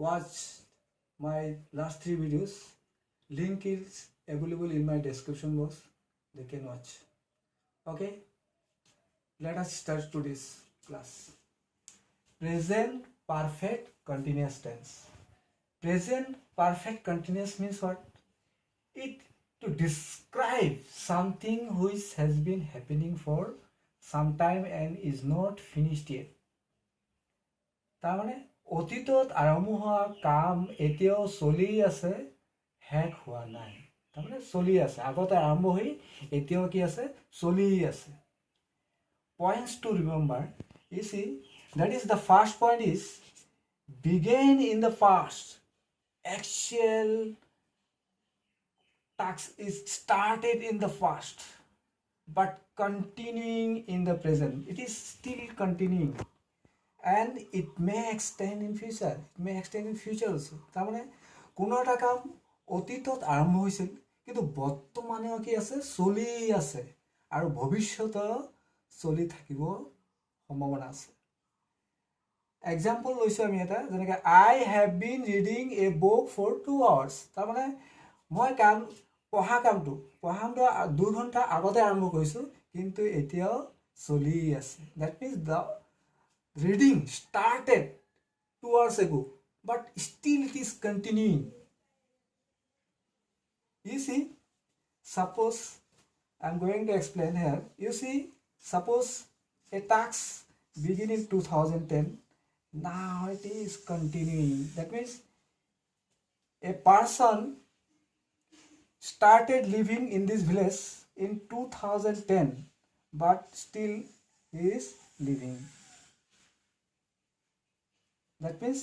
watch my last 3 videos. Link is available in my description box. They can watch. Okay, let us start today's class. Present perfect continuous tense. Present perfect continuous means what? It to describe something which has been happening for some time and is not finished yet. তাৰমানে অতীতত আৰম্ভ হোৱা কাম এতিয়াও চলি আছে, শেষ হোৱা নাই। তাৰমানে চলি আছে, আগতে আৰম্ভ হৈ এতিয়াও কি আছে, চলি আছে। Points to remember, you see, that is the first point is begin in the past. Actual task is started in the past but continuing in the present. It is still continuing and it may extend in future. It may extend in future also. তাৰমানে কোনো এটা কাম অতীতত আৰম্ভ হৈছিল কিন্তু বৰ্তমানেও কি আছে, চলি আছে আৰু ভৱিষ্যতেও চলি থাকিব সম্ভাৱনা আছে। এক্সাম্পল লৈছোঁ আমি এটা, যেনেকৈ I have been reading a book for 2 hours. তাৰমানে মই পঢ়া কামটো 2 ঘণ্টা আগতে আৰম্ভ কৰিছোঁ কিন্তু এতিয়াও চলি আছে। That means the reading started 2 hours ago but still it is continuing. You see, suppose I am going to explain here. You see, suppose a task begin in 2010. Now it is continuing. That means a person started living in this village in 2010 but still he is living. That means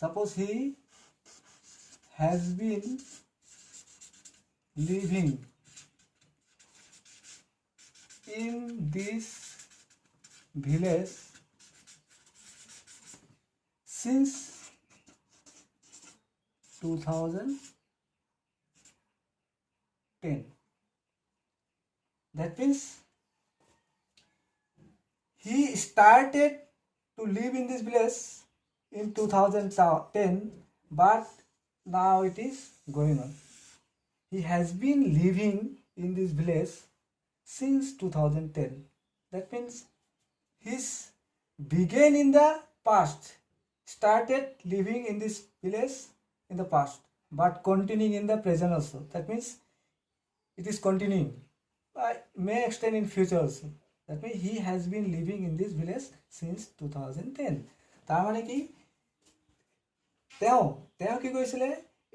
suppose he has been living in this village since 2010. That means he started to live in this village in 2010 but now it is going on. He has been living in this village since 2010. That means he's began in the past, started living in this village in the past but continuing in the present also. That means it is continuing, may extend in future also. That means he has been living in this village since 2010. তাৰমানে কি, তেওঁ কি কৰিছিলে,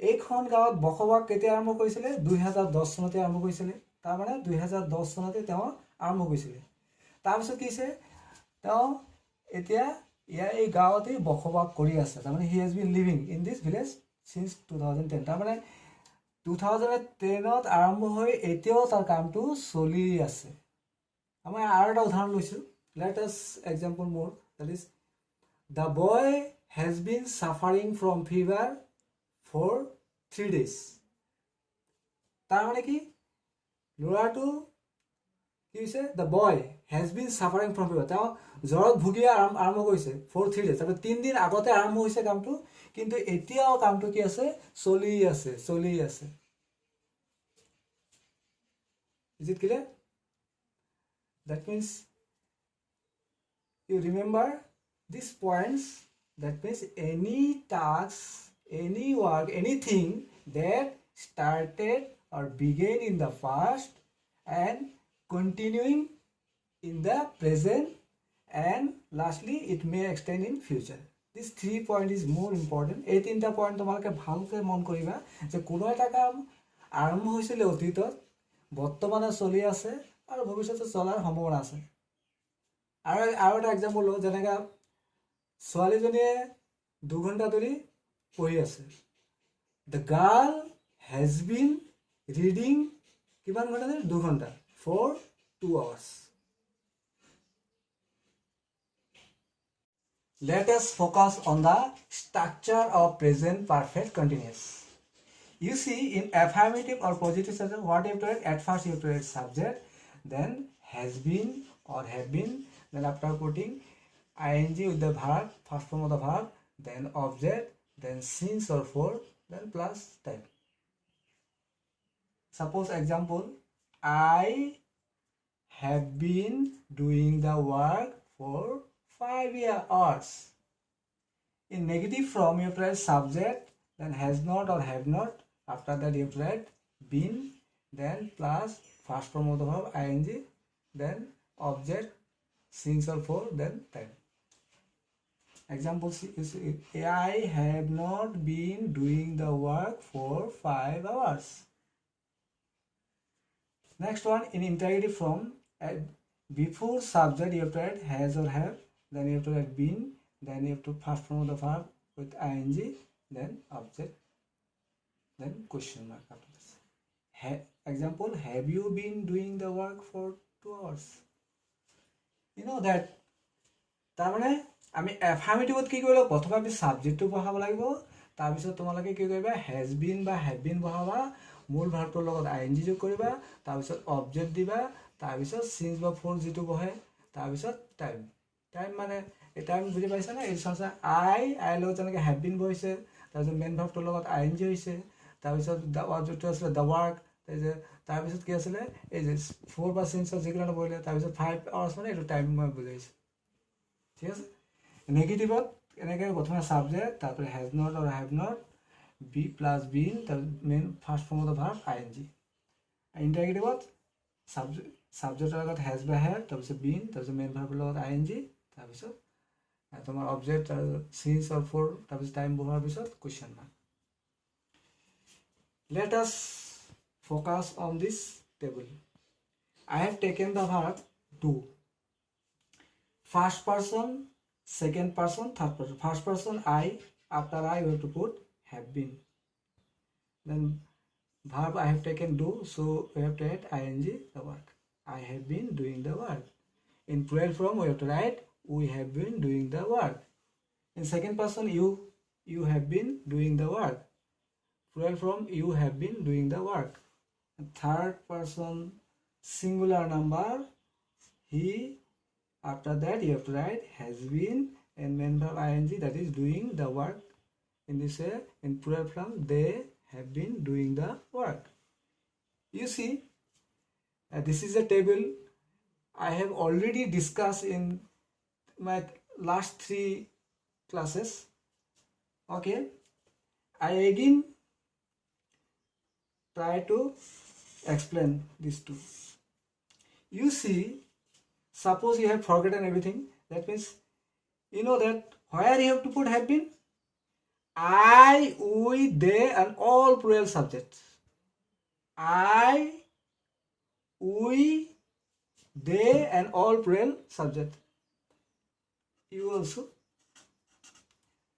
এইখন গাঁৱত বসবাস কেতিয়া আৰম্ভ কৰিছিলে, 2010 চনতে আৰম্ভ কৰিছিলে। তাৰমানে 2010 চনতে তেওঁ আৰম্ভ কৰিছিলে। তাৰপিছত কি হৈছে, তেওঁ এতিয়া এই গাঁৱতেই বসবাস কৰি আছে। তাৰমানে হি has been living in this village since 2010। তাৰমানে 2010ত আৰম্ভ হৈ এতিয়াও তাৰ কামটো চলি আছে। আমি আৰু এটা উদাহৰণ লৈছোঁ। লেট আছ এক্সাম্পল মোৰ, that is the boy has been suffering from fever for 3 days। তাৰমানে কি, ল'ৰাটো কি হৈছে, the boy has been suffering from fever, তেওঁ জ্বৰত ভুগি আৰম্ভ কৰিছে ফৰ 3 days। তাৰমানে 3 দিন আগতে আৰম্ভ হৈছে কামটো কিন্তু এতিয়াও কামটো কি আছে, চলি আছে। Is it clear? That means you remember these points. That means any task, any work, anything that started or began in the past and continuing in the present and lastly it may extend in future. This 3 point is more important. এই 3টা point তোমালোকে ভালকৈ মন কৰিবা যে কোনো এটা কাম আৰম্ভ হৈছিলে অতীতত, বৰ্তমানে চলি আছে আৰু ভৱিষ্যতে চলাৰ সম্ভাৱনা আছে। আৰু এটা এক্সাম্পল লওঁ, যেনেকৈ ছোৱালীজনীয়ে 2 ঘণ্টা ধৰি পঢ়ি আছে। The girl hedge been reading কিমান ঘণ্টা ধৰি, 2 ঘণ্টা for 2 hours. Let us focus on the structure of present perfect continuous. You see, in affirmative or positive sentence, what you have to write? At first you have to write subject, then has been or have been, then after putting ing with the verb, first form of the verb, then object, then since or for, then plus time. Suppose example, I have been doing the work for 5 hours. In negative form, you have to write subject, then has not or have not. After that, you have to write been, then plus first form of the verb ing, then object, since or for, then time. Example is I have not been doing the work for 5 hours. Next one, in interrogative form, before subject you have to write has or have, then you have to write been, then you have to first form of the verb with ing, then object, then question mark after this. Example, have you been doing the work for 2 hours? You know that তাৰমানে আমি এফাৰ্মেটিভত কি কৰিব লাগিব, প্ৰথমে আমি ছাবজেক্টটো বহাব লাগিব, তাৰপিছত তোমালোকে কি কৰিবা, হেজ বিন বা হেভ বিন বহাবা, মূল ভাৰ্বটোৰ লগত আইএনজি যোগ কৰিবা, তাৰপিছত অবজেক্ট দিবা, তাৰপিছত সিন্স বা ফৰ যিটো বহে, তাৰপিছত টাইম। টাইম মানে এই টাইম বুজি পাইছা নে? এই চাইছা আইৰ লগত যেনেকৈ হেভ বিন বহিছে, তাৰপিছত মেইন ভাৰ্বটোৰ লগত আইএনজি হৈছে, তাৰপিছত যিটো আছিলে দ্য ৱাৰ্ক, তাৰপিছত কি আছিলে এই যে ফৰ বা সিন্সৰ যিকোনো বহিলে, তাৰপিছত 5 hours মানে এইটো টাইম মই বুজাইছোঁ। ঠিক আছে। নেগেটিভত এনেকৈ প্ৰথমে ছাবজেক্ট, তাৰপৰা হেজ নট আৰু have not, be plus been, তাৰপিছত main first form of the verb ING. ইণ্টাৰগেটিভত ছাবজেক্টৰ লগত হেজ বা হেভ, তাৰপিছত বিন, তাৰপিছত মেইন ভাৰ্বৰ লগত আইএনজি, তাৰপিছত তোমাৰ অবজেক্ট আৰু সিন্স আৰু ফৰ, তাৰপিছত টাইম বহোৱাৰ পিছত question mark. Let us focus on this table. I have taken the verb do. First person, second person, third person. First person I, after I we have to put have been. Then verb I have taken do, so we have to add ing the work. I have been doing the work. In plural form we have to write we have been doing the work. In second person you have been doing the work. Plural form you have been doing the work. Third person singular number he, after that you have to write has been and main verb ing, that is doing the work. In this way, in plural form they have been doing the work. You see, this is a table I have already discussed in my last 3 classes. Okay, I again try to explain these two. You see, suppose you have forgotten everything, that means you know that where you have to put have been, I, we, they and all plural subjects. I, we, they and all plural subject. You also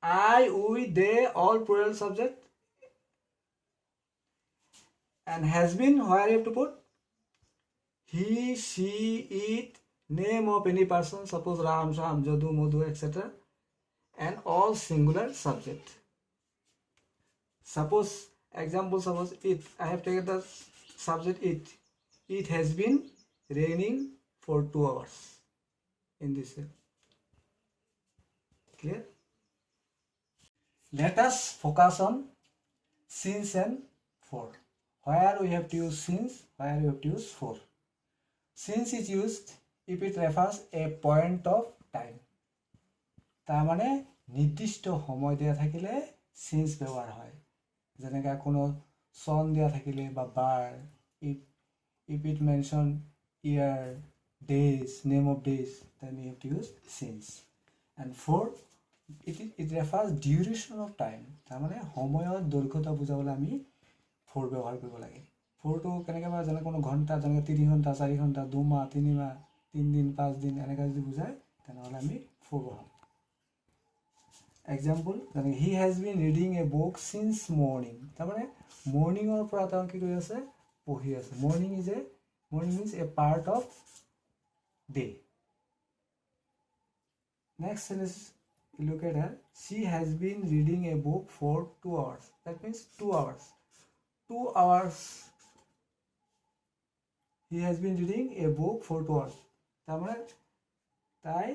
I, we, they all plural subject. And has been, where you have to put he, she, it, name of any person, suppose Ram, Sham, Jadu, Madhu, etc. and all singular subject. Suppose example, suppose it, I have taken the subject it. It has been raining for 2 hours. In this way. Clear? Let us focus on since and for. Where we have to use since, where we have to use for. Since is used if it refers a point of time. তাৰমানে নিৰ্দিষ্ট সময় দিয়া থাকিলে since ব্যৱহাৰ হয়। যেনেকৈ কোনো চন দিয়া থাকিলে বা বাৰ, if it mention year, days, name of days, then we have to use since. And for it refers duration of time. তাৰমানে সময়ৰ দৈৰ্ঘ্যতা বুজাবলৈ আমি for ব্যৱহাৰ কৰিব লাগে। ফৰটো কেনেকৈ বাৰু, যেনে কোনো ঘণ্টা, যেনেকৈ 3 ঘণ্টা, 4 ঘণ্টা, 2 মাহ, 3 মাহ, 3 দিন, 5 দিন, এনেকৈ যদি বুজায় তেনেহ'লে আমি for বহাম। এক্সাম্পল, যেনেকৈ he has been reading a book since morning. তাৰমানে মৰ্ণিঙৰ পৰা তেওঁ কি কৰি আছে, পঢ়ি আছে। Morning means a part of day. Next sentence look at her. She has been reading a book for 2 hours. That means 2 hours. 2 hours. He has been reading a book for 2 hours. তার মানে তাই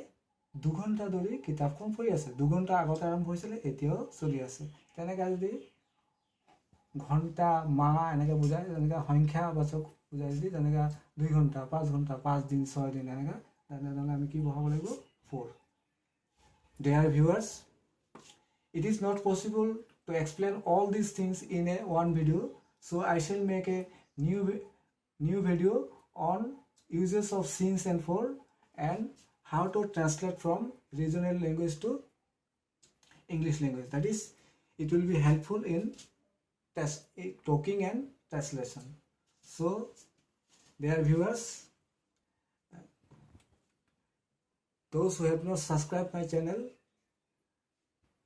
2 ঘণ্টা ধৰি কিতাপখন পঢ়ি আছে 2 ঘণ্টা আগতে আৰম্ভ হৈছিল এতিয়াও চলি আছে তেনেকৈ যদি ঘণ্টা মাহ এনেকৈ বুজায় যেনেকৈ সংখ্যাবাচক বুজায় যদি যেনেকৈ 2 ঘণ্টা 5 ঘণ্টা 5 দিন 6 দিন এনেকৈ তেনেহ'লে আমি কি বহাব লাগিব 4 Dear viewers, it is not possible to explain all these things in one video, so I shall make a new video on uses of since and for and how to translate from regional language to English language. That is, it will be helpful in talking and translation. So, dear viewers, those who have not subscribed my channel,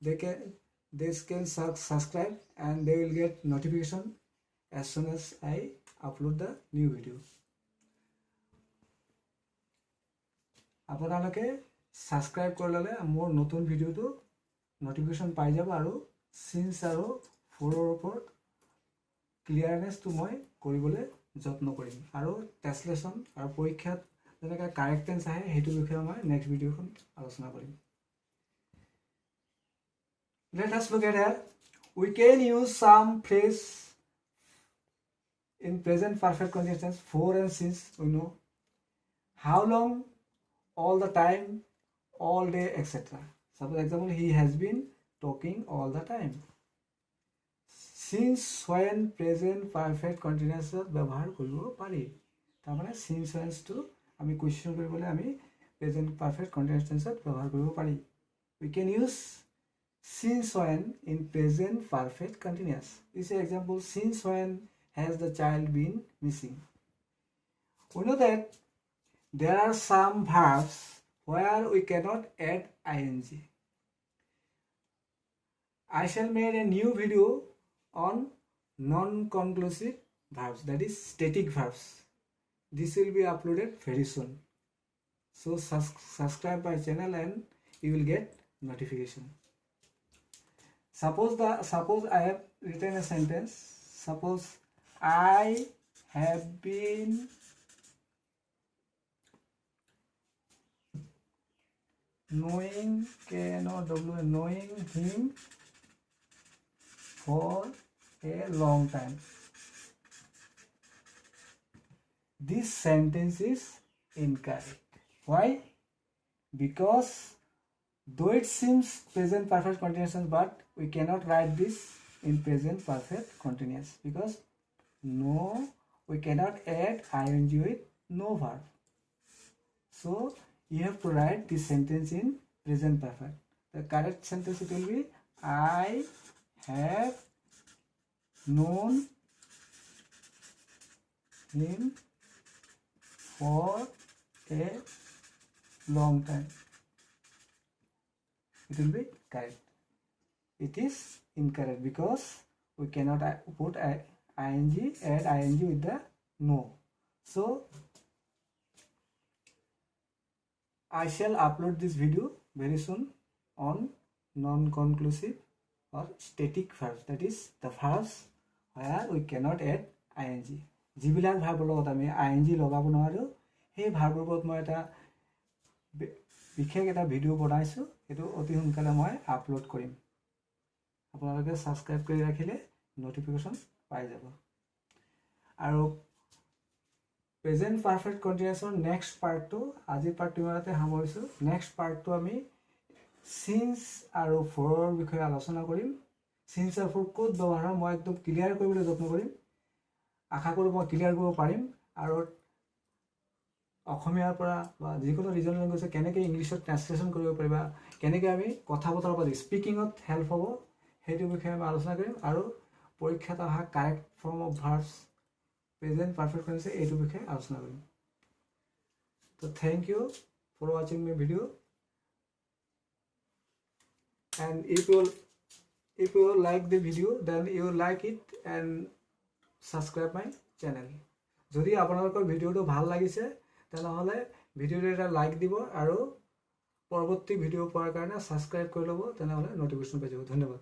they can subscribe and they will get notification as soon as I upload the new video. আপোনালোকে subscribe কৰিলে মোৰ নতুন ভিডিওটো notification পাই যাব আৰু since আৰু ফৰৰ ওপৰত ক্লিয়াৰনেছটো মই কৰিবলৈ যত্ন কৰিম আৰু ট্ৰান্সলেচন আৰু পৰীক্ষাত যেনেকৈ কাৰেক্টেন্স আহে সেইটো বিষয়ে মই নেক্সট ভিডিওখন আলোচনা কৰিম Let us look at here. We can use some phrase in present perfect continuous for and since we know how long, all the time, all day, etc. Suppose example, he has been talking all the time. Since when present perfect continuous ব্যবহাৰ কৰিব পাৰি তাৰমানে since when to আমি question কৰিবলৈ আমি present perfect continuous tense ব্যৱহাৰ কৰিব পাৰি we can use since when in present perfect continuous. This is example since when has the child been missing. We know that there are some verbs where we cannot add ing. I shall make a new video on non-conclusive verbs, that is static verbs. This will be uploaded very soon. So subscribe my channel and you will get notification. Suppose I have written a sentence. Suppose I have been knowing him for a long time. This sentence is incorrect. Why? Because though it seems present perfect continuous, but we cannot write this in present perfect continuous because we cannot add ing with no verb. So you have to write this sentence in present perfect. The correct sentence it will be I have known him for a long time. It will be correct. It is incorrect because we cannot put add ing with the no. So I shall upload this video very soon on non-conclusive or static verbs, that is the verbs where we cannot add ing. যিবিলাক ভাৰ্বৰ লগত আমি ing লগাব নোৱাৰো সেই ভাৰ্বৰ ওপৰত মই এটা বিশেষ এটা ভিডিও বনাইছো এটো অতি সোনকালে মই আপলোড কৰিম আপোনালোকে সাবস্ক্ৰাইব কৰি ৰাখিলে নোটিফিকেশন পাই যাব আৰু প্ৰেজেন্ট পাৰফেক্ট কন্টিনিউয়াছৰ নেক্সট পাৰ্টটো আজি পাৰ্টটো মাতে সামৰিছো নেক্সট পাৰ্টটো আমি সিন্স আৰু ফৰৰ বিষয়ে আলোচনা কৰিম সিন্স আৰু ফৰ কোড ব্যৱহাৰ মই একদম ক্লিয়াৰ কৰিবলৈ যত্ন কৰিম আশা কৰো মই ক্লিয়াৰ কৰিব পাৰিম আৰু অসমীয়াৰ পৰা বা যিকোনো ৰিজনাল ল্যাঙ্গুৱেজ কেনেকৈ ইংলিছত ট্ৰান্সলেচন কৰিব পাৰিবা কেনেকৈ আমি কথা বতৰা পাতি স্পিকিংত হেল্প হ'ব সেইটো বিষয়ে আমি আলোচনা কৰিম আৰু পৰীক্ষাত অহা correct form of verbs present perfect tense এইটো বিষয়ে আলোচনা কৰিম তো thank you for watching my video and if you like the video then you like it and subscribe my channel যদি আপোনালোকৰ ভিডিওটো ভাল লাগিছে তেনেহলে ভিডিওটো এটা লাইক দিব আৰু পৰৱৰ্তী ভিডিও পোৱাৰ কাৰণে সাবস্ক্ৰাইব কৰি ল'ব তেনেহলে নোটিফিকেশন পাই যাব ধন্যবাদ